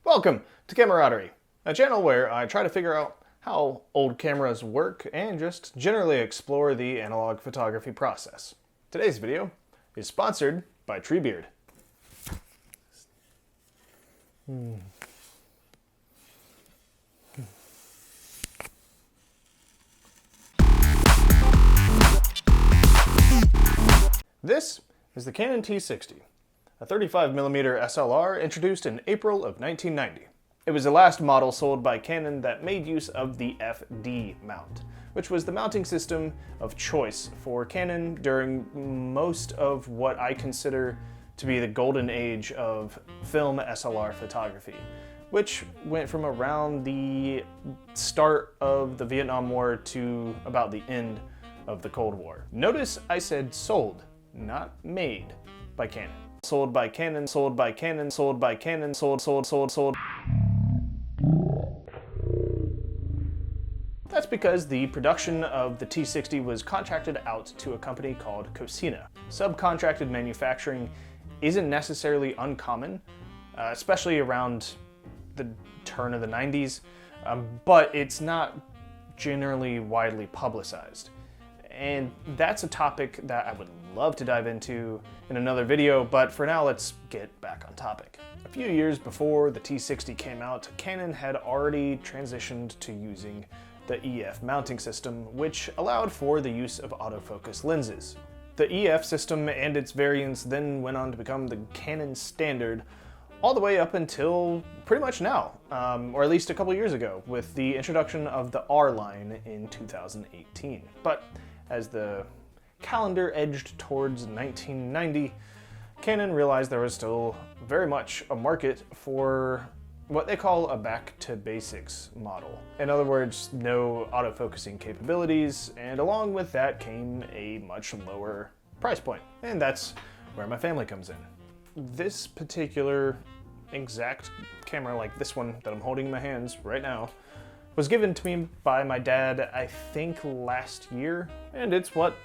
Welcome to Camaraderie, a channel where I try to figure out how old cameras work and just generally explore the analog photography process. Today's video is sponsored by Treebeard. This is the Canon T60, a 35mm SLR introduced in April of 1990. It was the last model sold by Canon that made use of the FD mount, which was the mounting system of choice for Canon during most of what I consider to be the golden age of film SLR photography, which went from around the start of the Vietnam War to about the end of the Cold War. Notice I said sold, not made by Canon. Sold by Canon, sold by Canon, sold by Canon, sold. That's because the production of the T60 was contracted out to a company called Cosina. Subcontracted manufacturing isn't necessarily uncommon, especially around the turn of the 90s, but it's not generally widely publicized. And that's a topic that I would love to dive into in another video, but for now let's get back on topic. A few years before the T60 came out, Canon had already transitioned to using the EF mounting system, which allowed for the use of autofocus lenses. The EF system and its variants then went on to become the Canon standard all the way up until pretty much now, or at least a couple years ago, with the introduction of the R line in 2018. But as the calendar edged towards 1990, Canon realized there was still very much a market for what they call a back-to-basics model. In other words, no autofocusing capabilities, and along with that came a much lower price point. And that's where my family comes in. This particular exact camera, like this one that I'm holding in my hands right now, was given to me by my dad, I think last year, and it's what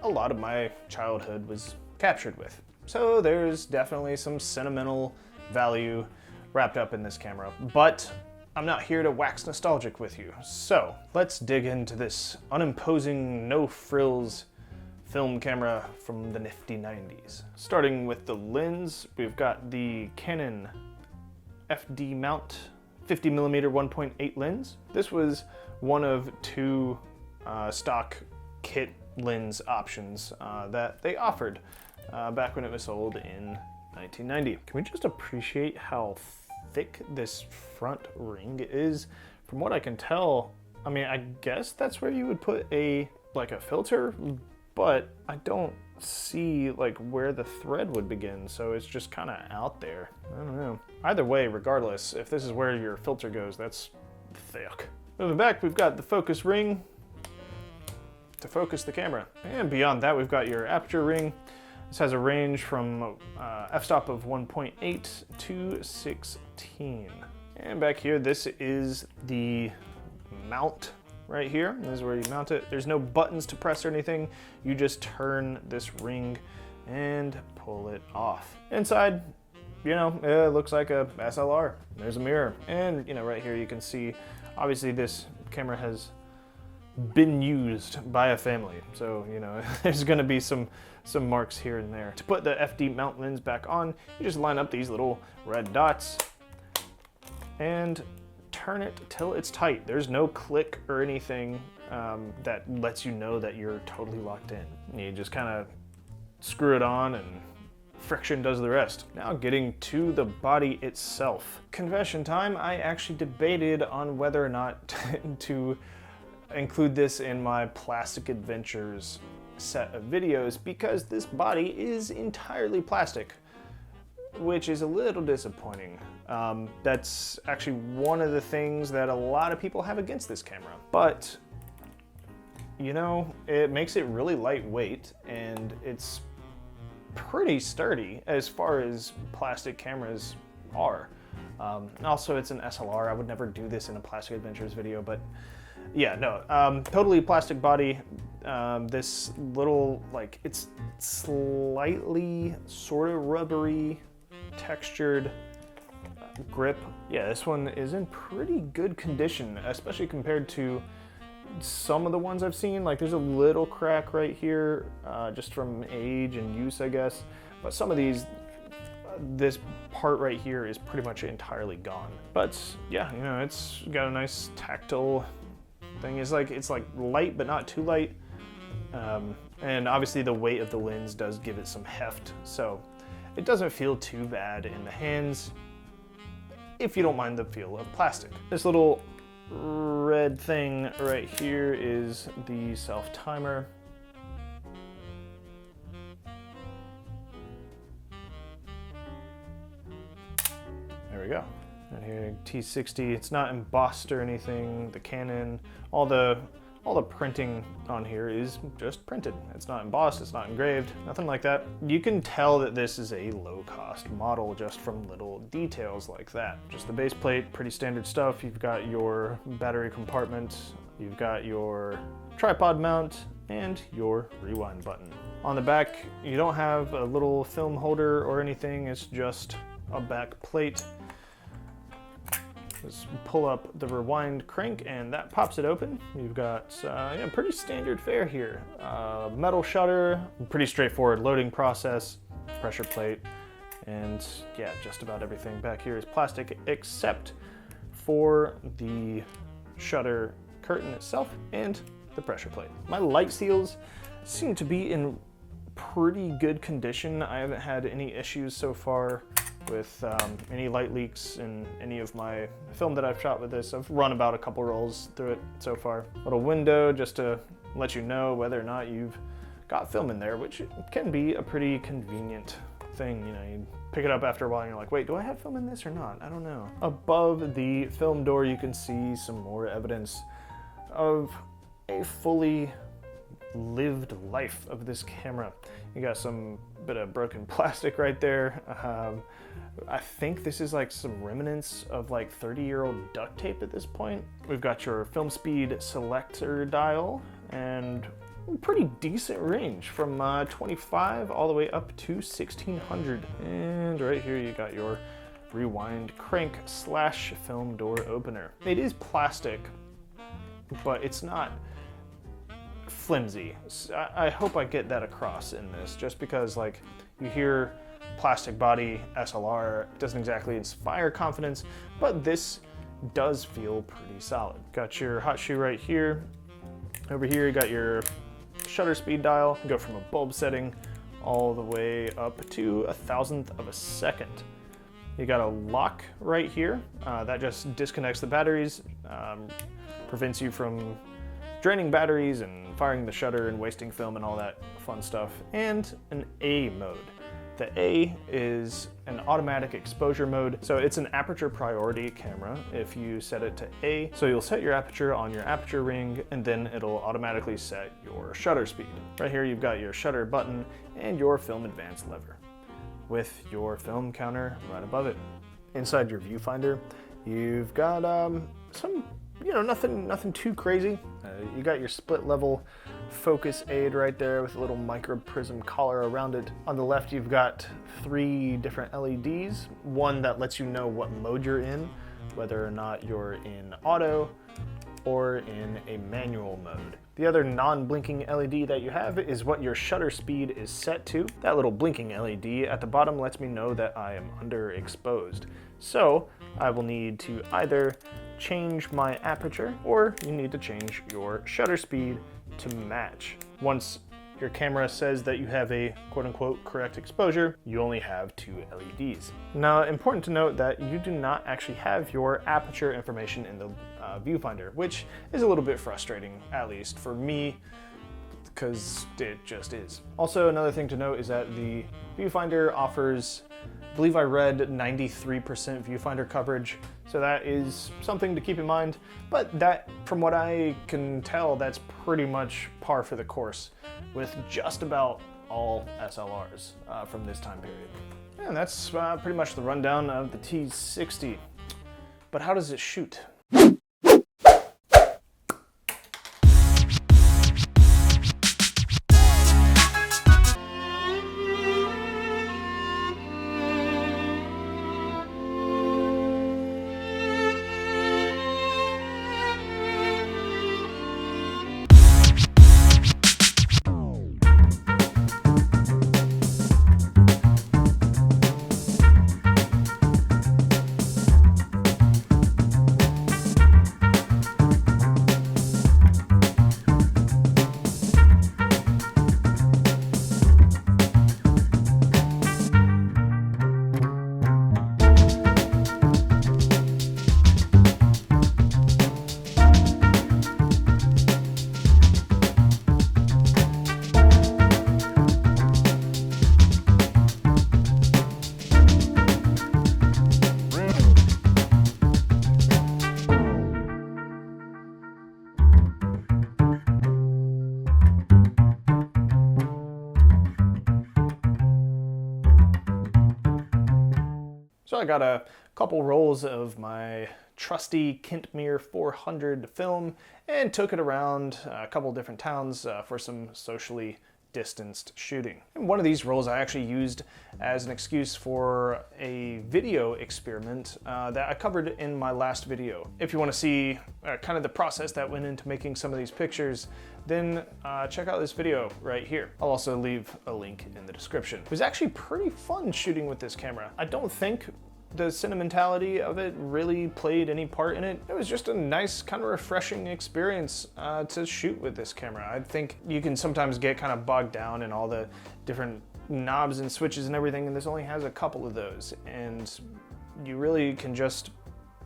a lot of my childhood was captured with. So there's definitely some sentimental value wrapped up in this camera, but I'm not here to wax nostalgic with you. So let's dig into this unimposing, no-frills film camera from the nifty 90s. Starting with the lens, we've got the Canon FD mount 50mm 1.8 lens. This was one of two stock kit lens options that they offered back when it was sold in 1990. Can we just appreciate how thick this front ring is? From what I can tell, I mean, I guess that's where you would put a filter, but I don't see like where the thread would begin, so it's just kind of out there. I don't know. Either way, regardless, if this is where your filter goes, that's thick. Moving back, we've got the focus ring to focus the camera. And beyond that, we've got your aperture ring. This has a range from f-stop of 1.8 to 16. And back here, this is the mount right here. This is where you mount it. There's no buttons to press or anything. You just turn this ring and pull it off. Inside, you know, it looks like a SLR. There's a mirror. And, you know, right here you can see, obviously this camera has been used by a family. So, you know, there's gonna be some marks here and there. To put the FD mount lens back on, you just line up these little red dots and turn it till it's tight. There's no click or anything that lets you know that you're totally locked in. You just kind of screw it on and friction does the rest. Now getting to the body itself. Confession time, I actually debated on whether or not to include this in my Plastic Adventures set of videos because this body is entirely plastic, which is a little disappointing. That's actually one of the things that a lot of people have against this camera. But, you know, it makes it really lightweight and it's pretty sturdy as far as plastic cameras are. Also, it's an SLR. I would never do this in a Plastic Adventures video, but yeah, no, totally plastic body. This little, like, it's slightly sort of rubbery textured grip. Yeah, this one is in pretty good condition, especially compared to some of the ones I've seen. Like there's a little crack right here, just from age and use, I guess. But some of these, this part right here is pretty much entirely gone. But yeah, you know, it's got a nice tactile thing. It's like light, but not too light. And obviously the weight of the lens does give it some heft, so it doesn't feel too bad in the hands if you don't mind the feel of plastic. This little red thing right here is the self-timer. There we go. And here, T60, it's not embossed or anything. The Canon, all the printing on here is just printed. It's not embossed, it's not engraved, nothing like that. You can tell that this is a low-cost model just from little details like that. Just the base plate, pretty standard stuff. You've got your battery compartment, you've got your tripod mount, and your rewind button. On the back, you don't have a little film holder or anything, it's just a back plate. Just pull up the rewind crank and that pops it open. You've got yeah, pretty standard fare here. Metal shutter, pretty straightforward loading process, pressure plate, and yeah, just about everything back here is plastic except for the shutter curtain itself and the pressure plate. My light seals seem to be in pretty good condition. I haven't had any issues so far with any light leaks in any of my film that I've shot with this. I've run about a couple rolls through it so far. Little window just to let you know whether or not you've got film in there, which can be a pretty convenient thing. You know, you pick it up after a while and you're like, wait, do I have film in this or not? I don't know. Above the film door, you can see some more evidence of a fully lived life of this camera. You got some bit of broken plastic right there. I think this is like some remnants of like 30-year-old duct tape at this point. We've got your film speed selector dial and pretty decent range from 25 all the way up to 1600. And right here you got your rewind crank slash film door opener. It is plastic, but it's not flimsy. I hope I get that across in this, just because like you hear plastic body SLR doesn't exactly inspire confidence, but this does feel pretty solid. Got your hot shoe right here. Over here you got your shutter speed dial. Go from a bulb setting all the way up to 1,000th of a second. You got a lock right here that just disconnects the batteries, prevents you from draining batteries and firing the shutter and wasting film and all that fun stuff. And an A mode. The A is an automatic exposure mode. So it's an aperture priority camera if you set it to A. So you'll set your aperture on your aperture ring and then it'll automatically set your shutter speed. Right here you've got your shutter button and your film advance lever with your film counter right above it. Inside your viewfinder, you've got some, you know, nothing too crazy. You got your split level focus aid right there with a little micro prism collar around it. On the left, you've got 3 different LEDs. One that lets you know what mode you're in, whether or not you're in auto or in a manual mode. The other non-blinking LED that you have is what your shutter speed is set to. That little blinking LED at the bottom lets me know that I am underexposed. So I will need to either change my aperture or you need to change your shutter speed to match. Once your camera says that you have a quote-unquote correct exposure, you only have 2 LEDs. Now, important to note that you do not actually have your aperture information in the viewfinder, which is a little bit frustrating, at least for me, because it just is. Also, another thing to note is that the viewfinder offers, I believe I read 93% viewfinder coverage, so that is something to keep in mind, but that, from what I can tell, that's pretty much par for the course with just about all SLRs from this time period. And that's pretty much the rundown of the T60. But how does it shoot? So I got a couple rolls of my trusty Kintmere 400 film and took it around a couple different towns for some socially distanced shooting. And one of these rolls I actually used as an excuse for a video experiment that I covered in my last video. If you want to see kind of the process that went into making some of these pictures, then check out this video right here. I'll also leave a link in the description. It was actually pretty fun shooting with this camera. I don't think the sentimentality of it really played any part in it. It was just a nice, kind of refreshing experience to shoot with this camera. I think you can sometimes get kind of bogged down in all the different knobs and switches and everything, and this only has a couple of those, and you really can just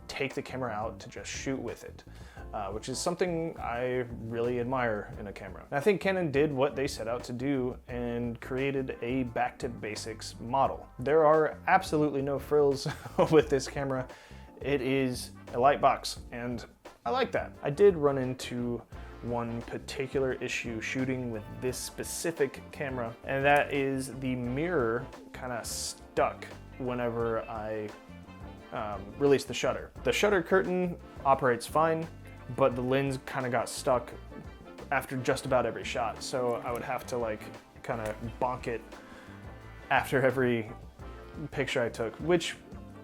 take the camera out to just shoot with it. Which is something I really admire in a camera. And I think Canon did what they set out to do and created a back to basics model. There are absolutely no frills with this camera. It is a light box, and I like that. I did run into one particular issue shooting with this specific camera, and that is the mirror kind of stuck whenever I release the shutter. The shutter curtain operates fine, but the lens kind of got stuck after just about every shot. So I would have to like kind of bonk it after every picture I took, which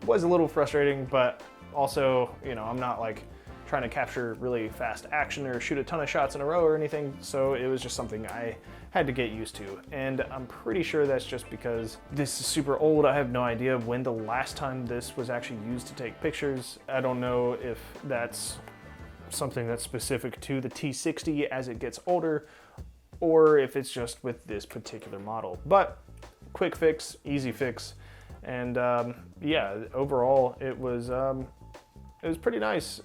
was a little frustrating, but also, you know, I'm not like trying to capture really fast action or shoot a ton of shots in a row or anything. So it was just something I had to get used to. And I'm pretty sure that's just because this is super old. I have no idea when the last time this was actually used to take pictures. I don't know if that's something that's specific to the T60 as it gets older, or if it's just with this particular model. But quick fix, easy fix, and yeah, overall it was pretty nice.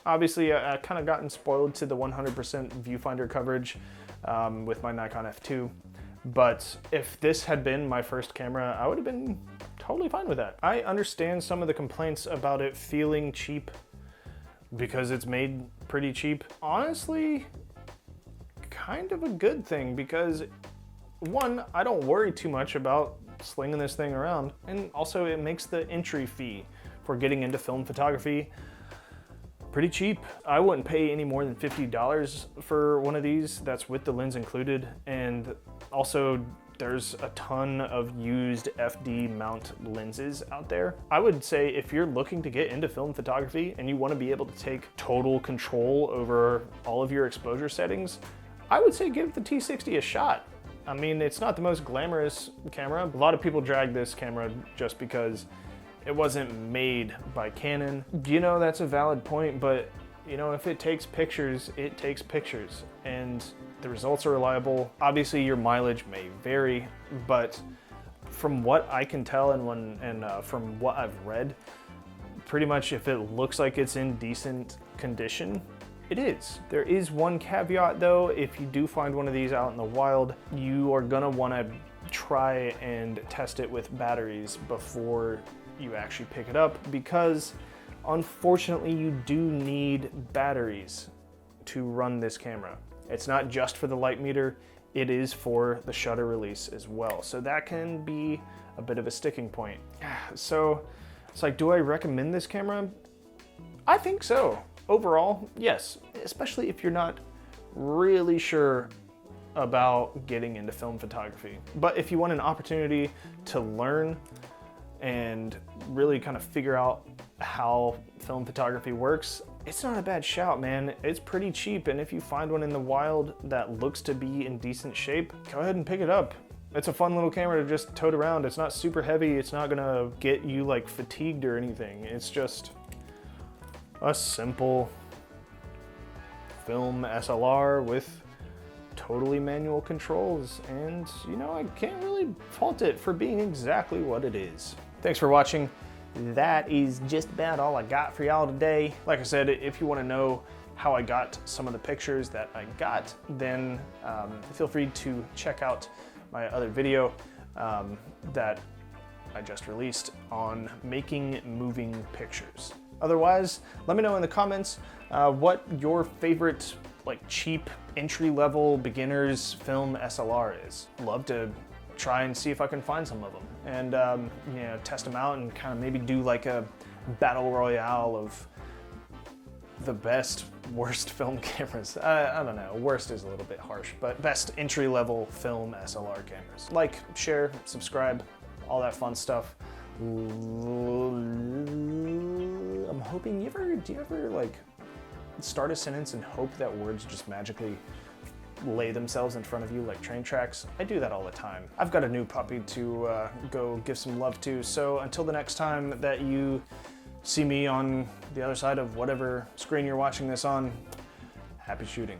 Obviously, I kind of gotten spoiled to the 100% viewfinder coverage with my Nikon F2, but if this had been my first camera, I would have been totally fine with that. I understand some of the complaints about it feeling cheap because it's made pretty cheap. Honestly, kind of a good thing, because one, I don't worry too much about slinging this thing around, and also it makes the entry fee for getting into film photography pretty cheap. I wouldn't pay any more than $50 for one of these. That's with the lens included, and also there's a ton of used FD mount lenses out there. I would say if you're looking to get into film photography and you want to be able to take total control over all of your exposure settings, I would say give the T60 a shot. I mean, it's not the most glamorous camera. A lot of people drag this camera just because it wasn't made by Canon. You know, that's a valid point, but you know, if it takes pictures, it takes pictures, and the results are reliable. Obviously, your mileage may vary, but from what I can tell and from what I've read, pretty much if it looks like it's in decent condition, it is. There is one caveat though. If you do find one of these out in the wild, you are gonna wanna try and test it with batteries before you actually pick it up, because unfortunately you do need batteries to run this camera. It's not just for the light meter, it is for the shutter release as well. So that can be a bit of a sticking point. So it's like, do I recommend this camera? I think so. Overall, yes, especially if you're not really sure about getting into film photography. But if you want an opportunity to learn and really kind of figure out how film photography works, it's not a bad shout, man. It's pretty cheap, and if you find one in the wild that looks to be in decent shape, go ahead and pick it up. It's a fun little camera to just tote around. It's not super heavy. It's not gonna get you like fatigued or anything. It's just a simple film SLR with totally manual controls, and you know, I can't really fault it for being exactly what it is. Thanks for watching. That is just about all I got for y'all today. Like I said, if you want to know how I got some of the pictures that I got, then feel free to check out my other video that I just released on making moving pictures. Otherwise, let me know in the comments what your favorite like cheap entry-level beginners film SLR is. Love to try and see if I can find some of them and you know, test them out and kind of maybe do like a battle royale of the best, worst film cameras. I don't know, worst is a little bit harsh, but best entry-level film SLR cameras. Like, share, subscribe, all that fun stuff. I'm hoping, do you ever like start a sentence and hope that words just magically lay themselves in front of you like train tracks? I do that all the time. I've got a new puppy to go give some love to, so until the next time that you see me on the other side of whatever screen you're watching this on, happy shooting.